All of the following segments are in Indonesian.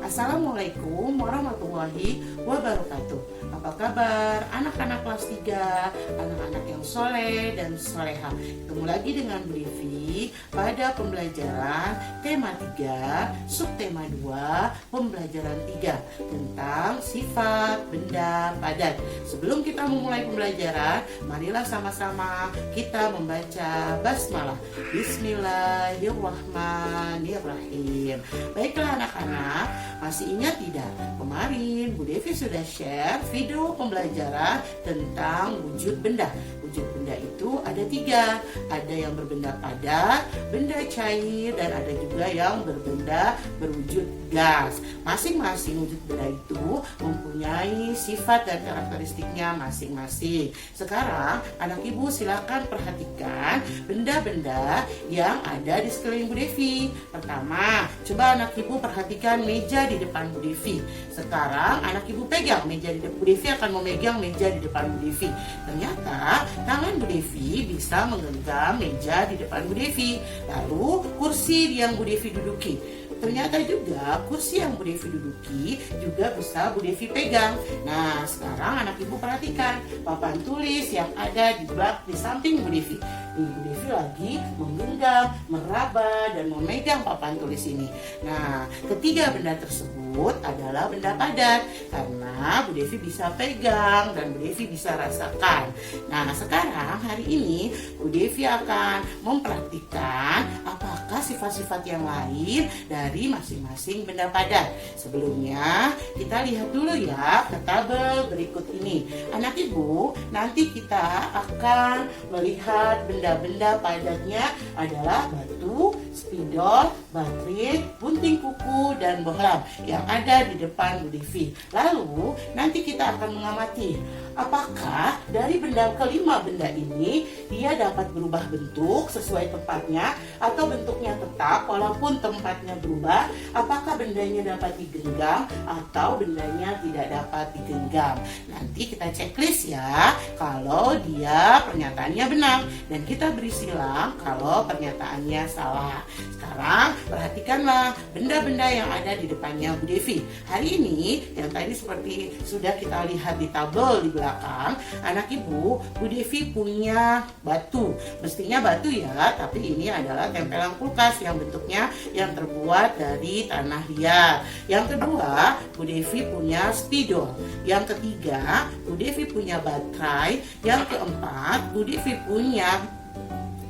Assalamualaikum warahmatullahi wabarakatuh. Apa kabar anak-anak kelas 3, anak-anak yang soleh dan soleha? Ketemu lagi dengan Bu Devi pada pembelajaran tema 3, subtema 2, pembelajaran 3 tentang sifat benda padat. Sebelum kita memulai pembelajaran, marilah sama-sama kita membaca basmalah. Bismillahirrahmanirrahim. Baiklah anak-anak, masih ingat tidak? Kemarin Bu Devi sudah share video pembelajaran tentang wujud benda. Wujud benda itu ada 3. Ada yang berbenda padat, benda cair, dan ada juga yang berbenda berwujud gas. Masing-masing wujud benda itu mempunyai sifat dan karakteristiknya masing-masing. Sekarang anak ibu silakan perhatikan benda-benda yang ada di sekeliling Bu Devi. Pertama, coba anak ibu perhatikan meja di depan Bu Devi. Sekarang anak ibu pegang meja di depan Bu Devi, akan memegang meja di depan Bu Devi. Ternyata tangan Bu Devi bisa menggenggam meja di depan Bu Devi. Lalu kursi yang Bu Devi duduki, ternyata juga kursi yang Bu Devi duduki juga bisa Bu Devi pegang. Nah, sekarang anak ibu perhatikan papan tulis yang ada di samping Bu Devi. Bu Devi lagi menggenggam, meraba, dan memegang papan tulis ini. Nah, ketiga benda tersebut adalah benda padat karena Bu Devi bisa pegang dan Bu Devi bisa rasakan. Nah, sekarang hari ini Bu Devi akan mempraktikkan apakah sifat-sifat yang lain dari masing-masing benda padat. Sebelumnya, kita lihat dulu ya ke tabel berikut ini. Anak ibu, nanti kita akan melihat benda-benda padatnya adalah batu, spidol, baterai, gunting kuku, dan bohlam yang ada di depan Bu Devi. Lalu nanti kita akan mengamati apakah dari kelima benda ini dia dapat berubah bentuk sesuai tempatnya atau bentuknya tetap walaupun tempatnya berubah. Apakah bendanya dapat digenggam atau bendanya tidak dapat digenggam. Nanti kita checklist ya kalau dia pernyataannya benar dan kita beri silang kalau pernyataannya salah. Sekarang perhatikanlah benda-benda yang ada di depannya Bu Devi. Hari ini yang tadi seperti sudah kita lihat di tabel di belakang, anak ibu, Bu Devi punya batu. Mestinya batu ya, tapi ini adalah tempelan kulkas yang bentuknya yang terbuat dari tanah liat. Yang kedua, Bu Devi punya spidol. Yang ketiga, Bu Devi punya baterai. Yang keempat, Bu Devi punya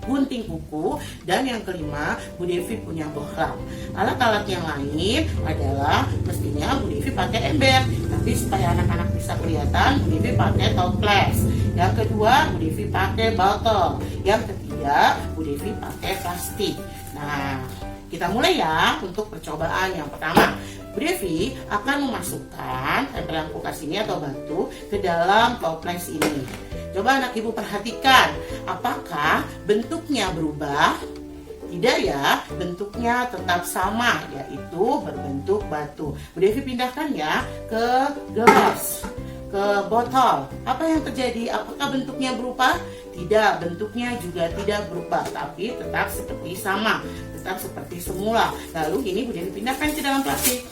gunting kuku, dan yang kelima Bu Devi punya bohlam. Alat-alat yang lain adalah mestinya Bu Devi pakai ember, tapi supaya anak-anak bisa kelihatan Bu Devi pakai toples. Yang kedua Bu Devi pakai botol. Yang ketiga Bu Devi pakai plastik. Nah, kita mulai ya untuk percobaan yang pertama. Bu Devi akan memasukkan tempelan kulkas ini atau batu ke dalam toples ini. Coba anak ibu perhatikan, apakah bentuknya berubah? Tidak ya, bentuknya tetap sama, yaitu berbentuk batu. Bu Devi pindahkan ya ke gelas, ke botol. Apa yang terjadi? Apakah bentuknya berubah? Tidak, bentuknya juga tidak berubah, tapi tetap seperti sama, tetap seperti semula. Lalu ini Bu Devi pindahkan ke dalam plastik.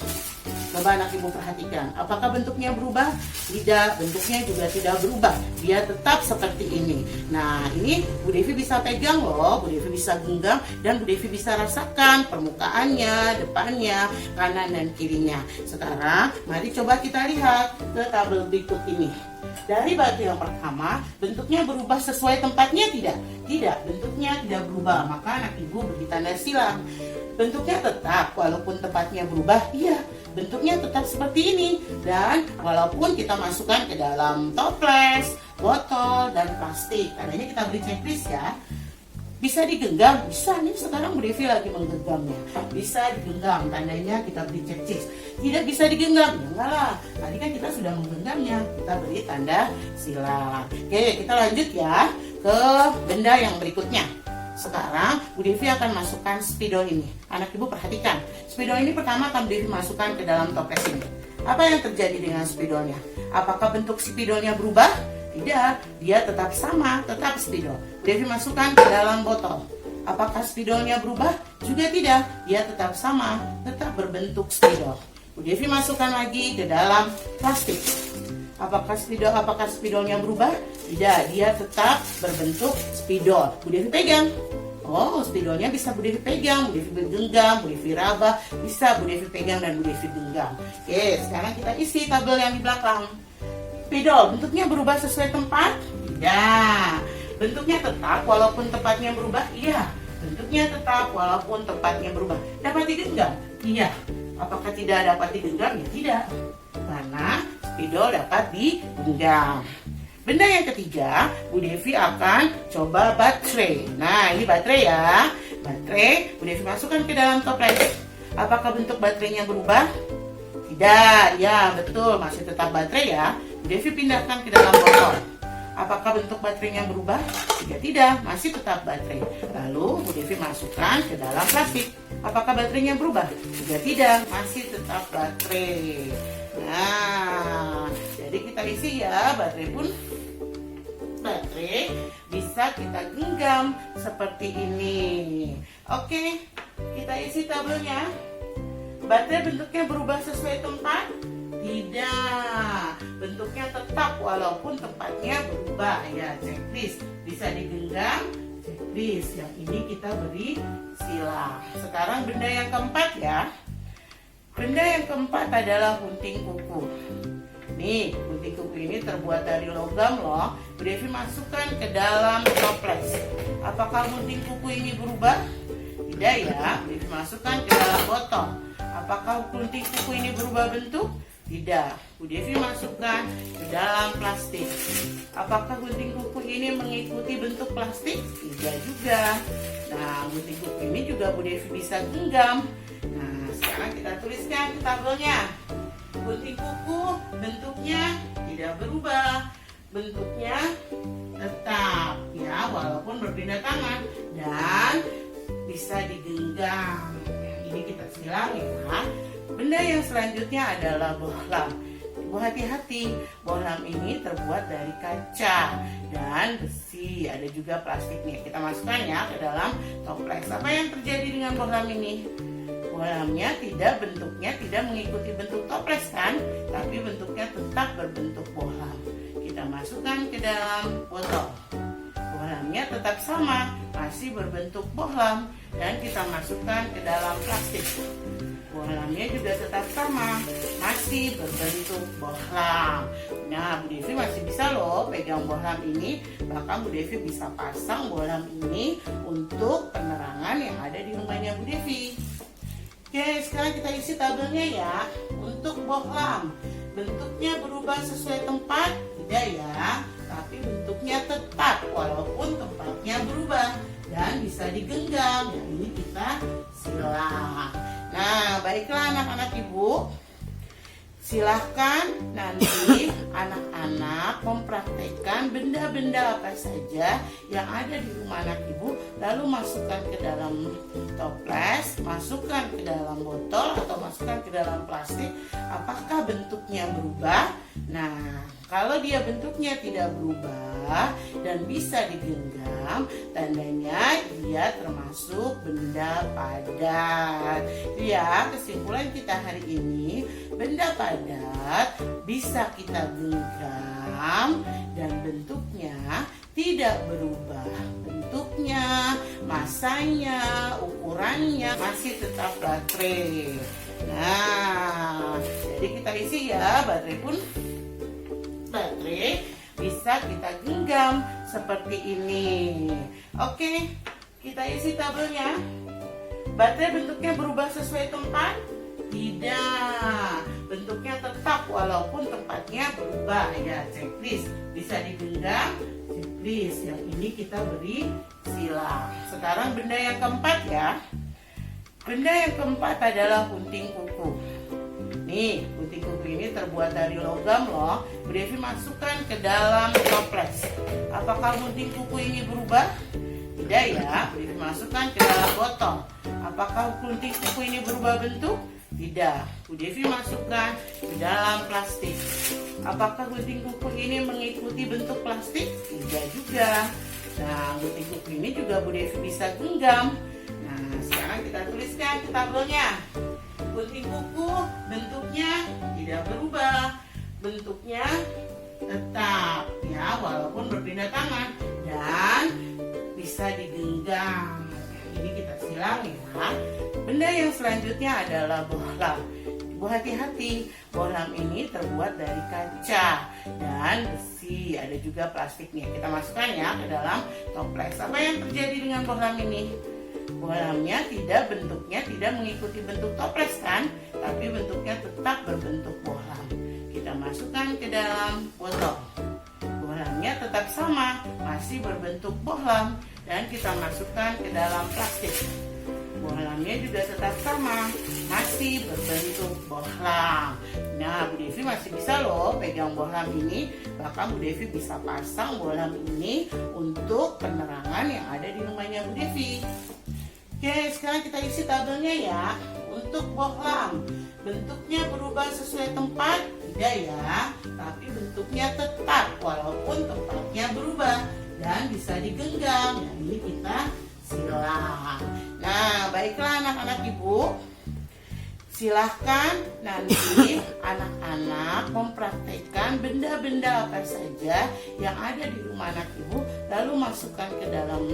Coba anak ibu perhatikan, apakah bentuknya berubah? Tidak, bentuknya juga tidak berubah. Dia tetap seperti ini. Nah, ini Bu Devi bisa pegang loh, Bu Devi bisa genggam, dan Bu Devi bisa rasakan permukaannya, depannya, kanan dan kirinya. Sekarang, mari coba kita lihat ke tabel berikut ini. Dari batu yang pertama, bentuknya berubah sesuai tempatnya tidak? Tidak, bentuknya tidak berubah. Maka anak ibu beri tanda silang. Bentuknya tetap, walaupun tempatnya berubah, iya, bentuknya tetap seperti ini. Dan walaupun kita masukkan ke dalam toples, botol, dan plastik, tandanya kita beri checklist ya. Bisa digenggam? Bisa, nih sekarang Bu Devi lagi menggenggamnya. Bisa digenggam, tandanya kita beri checklist. Tidak bisa digenggam? Ya enggak lah, tadi kan kita sudah menggenggamnya. Kita beri tanda silang. Oke, kita lanjut ya ke benda yang berikutnya. Sekarang Bu Devi akan masukkan spidol ini. Anak ibu perhatikan, spidol ini pertama akan Bu Devi masukkan ke dalam toples ini. Apa yang terjadi dengan spidolnya? Apakah bentuk spidolnya berubah? Tidak, dia tetap sama, tetap spidol. Bu Devi masukkan ke dalam botol. Apakah spidolnya berubah? Juga tidak, dia tetap sama, tetap berbentuk spidol. Bu Devi masukkan lagi ke dalam plastik. Apakah spidolnya berubah? Tidak, dia tetap berbentuk spidol. Bu Devi pegang. Oh, spidolnya bisa Bu Devi pegang, Bu Devi genggam, Bu Devi raba, bisa Bu Devi pegang dan Bu Devi genggam. Oke, sekarang kita isi tabel yang di belakang. Spidol bentuknya berubah sesuai tempat? Tidak. Bentuknya tetap walaupun tempatnya berubah? Iya. Bentuknya tetap walaupun tempatnya berubah. Dapat digenggam? Iya. Apakah tidak dapat digenggam? Ya tidak. Karena spidol dapat digenggam. Benda yang ketiga, Bu Devi akan coba baterai. Nah, ini baterai ya. Baterai, Bu Devi masukkan ke dalam toples. Apakah bentuk baterainya berubah? Tidak, ya betul, masih tetap baterai ya. Bu Devi pindahkan ke dalam botol. Apakah bentuk baterainya berubah? Tidak, masih tetap baterai. Lalu Bu Devi masukkan ke dalam plastik. Apakah baterainya berubah? Tidak, masih tetap baterai. Nah, jadi kita isi ya, baterai bisa kita genggam seperti ini. Oke, kita isi tabelnya. Baterai bentuknya berubah sesuai tempat? Tidak, bentuknya tetap walaupun tempatnya berubah ya. Checklist bisa digenggam, checklist. Yang ini kita beri sila. Sekarang benda yang keempat ya. Benda yang keempat adalah gunting kuku. Nih, gunting kuku ini terbuat dari logam loh. Bu Devi masukkan ke dalam toples. Apakah gunting kuku ini berubah? Tidak ya. Bu Devi masukkan ke dalam botol. Apakah gunting kuku ini berubah bentuk? Tidak. Bu Devi masukkan ke dalam plastik. Apakah gunting kuku ini mengikuti bentuk plastik? Tidak juga. Nah, gunting kuku ini juga Bu Devi bisa genggam. Nah, sekarang kita tuliskan ke tabelnya. Gunting kuku bentuknya tidak berubah, bentuknya tetap ya walaupun berpindah tangan dan bisa digenggam. Ini kita silang ya. Benda yang selanjutnya adalah bohlam. Ibu hati-hati, bohlam ini terbuat dari kaca dan besi, ada juga plastiknya. Kita masukkan ya ke dalam toples. Apa yang terjadi dengan bohlam ini? Bohlamnya bentuknya tidak mengikuti bentuk toples kan, tapi bentuknya tetap berbentuk bohlam. Kita masukkan ke dalam botol. Bohlamnya tetap sama, masih berbentuk bohlam, dan kita masukkan ke dalam plastik. Bohlamnya juga tetap sama, masih berbentuk bohlam. Nah, Bu Devi masih bisa loh pegang bohlam ini, bahkan Bu Devi bisa pasang bohlam ini untuk penerangan yang ada di rumahnya Bu Devi. Oke, sekarang kita isi tabelnya ya. Untuk bohlam, bentuknya berubah sesuai tempat? Tidak ya, tapi bentuknya tetap walaupun tempatnya berubah dan bisa digenggam. Yang ini kita silang. Nah, baiklah anak-anak Ibu. Silahkan nanti anak-anak mempraktekkan benda-benda apa saja yang ada di rumah anak Ibu, lalu masukkan ke dalam toples, masukkan ke dalam botol atau masukkan ke dalam plastik. Apakah bentuknya berubah? Nah, kalau dia bentuknya tidak berubah dan bisa digenggam, tandanya dia termasuk benda padat. Ya, kesimpulan kita hari ini, benda padat bisa kita genggam dan bentuknya tidak berubah. Bentuknya, masanya, ukurannya masih tetap baterai. Nah, jadi kita isi ya, baterai bisa kita genggam seperti ini. Oke, kita isi tabelnya. Baterai bentuknya berubah sesuai tempat? Tidak, bentuknya tetap walaupun tempatnya berubah ya. Checklist bisa digenggam, checklist. Yang ini kita beri sila. Sekarang benda yang keempat ya. Benda yang keempat adalah gunting kuku. Nih, gunting kuku ini terbuat dari logam loh. Bu Devi masukkan ke dalam toples. Apakah gunting kuku ini berubah? Tidak ya. Bu Devi masukkan ke dalam botol. Apakah gunting kuku ini berubah bentuk? Tidak. Bu Devi masukkan ke dalam plastik. Apakah gunting kuku ini mengikuti bentuk plastik? Tidak juga. Nah, gunting kuku ini juga Bu Devi bisa genggam. Nah, sekarang kita tuliskan ke tabelnya. Gunting kuku bentuknya tidak berubah, bentuknya tetap ya walaupun berpindah tangan dan bisa digenggam. Ini kita silang ya. Benda yang selanjutnya adalah bohlam. Ibu hati-hati, bohlam ini terbuat dari kaca dan besi, ada juga plastiknya. Kita masukkan ya ke dalam toples. Apa yang terjadi dengan bohlam ini? Bohlamnya bentuknya tidak mengikuti bentuk toples kan, tapi bentuknya tetap berbentuk bohlam. Kita masukkan ke dalam botol. Bohlamnya tetap sama, masih berbentuk bohlam, dan kita masukkan ke dalam plastik. Bohlamnya juga tetap sama, masih berbentuk bohlam. Nah, Bu Devi masih bisa loh pegang bohlam ini. Bahkan Bu Devi bisa pasang bohlam ini untuk penerangan yang ada di rumahnya Bu Devi. Oke, sekarang kita isi tabelnya ya. Untuk bohlam, bentuknya berubah sesuai tempat? Tidak ya, tapi bentuknya tetap walaupun tempatnya berubah dan bisa digenggam. Nah, ini kita silang. Nah, baiklah anak-anak ibu, silahkan nanti anak-anak mempraktekkan benda-benda apa saja yang ada di rumah anak ibu, lalu masukkan ke dalam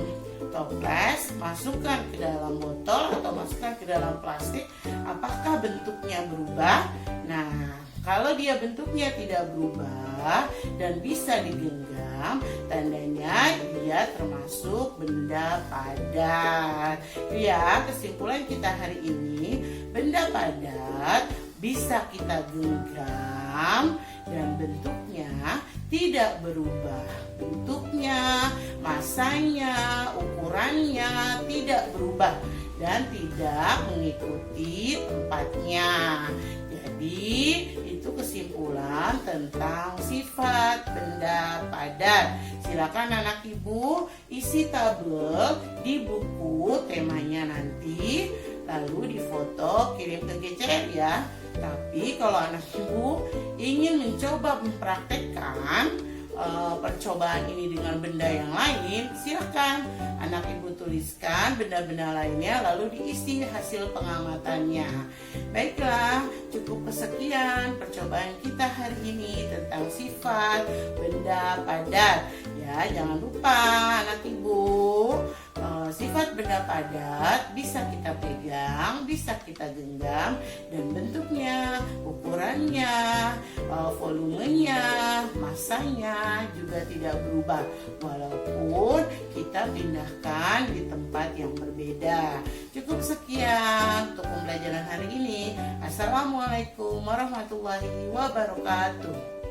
toples, masukkan ke dalam botol atau masukkan ke dalam plastik. Apakah bentuknya berubah? Nah, kalau dia bentuknya tidak berubah dan bisa digenggam, tandanya dia termasuk benda padat. Ya, kesimpulan kita hari ini, benda padat bisa kita genggam dan bentuknya tidak berubah. Bentuknya, masanya, ukurannya tidak berubah dan tidak mengikuti tempatnya. Jadi itu kesimpulan tentang sifat benda padat. Silakan anak ibu isi tabel di buku temanya nanti, lalu difoto kirim ke GCR ya. Tapi kalau anak ibu ingin mencoba mempraktekkan percobaan ini dengan benda yang lain, silakan anak ibu tuliskan benda-benda lainnya lalu diisi hasil pengamatannya. Baiklah, cukup kesekian percobaan kita hari ini tentang sifat benda padat. Ya, jangan lupa anak ibu, sifat benda padat bisa kita pegang, bisa kita genggam, dan bentuknya, ukurannya, volumenya, masanya juga tidak berubah walaupun kita pindahkan di tempat yang berbeda. Cukup sekian untuk pembelajaran hari ini. Assalamualaikum warahmatullahi wabarakatuh.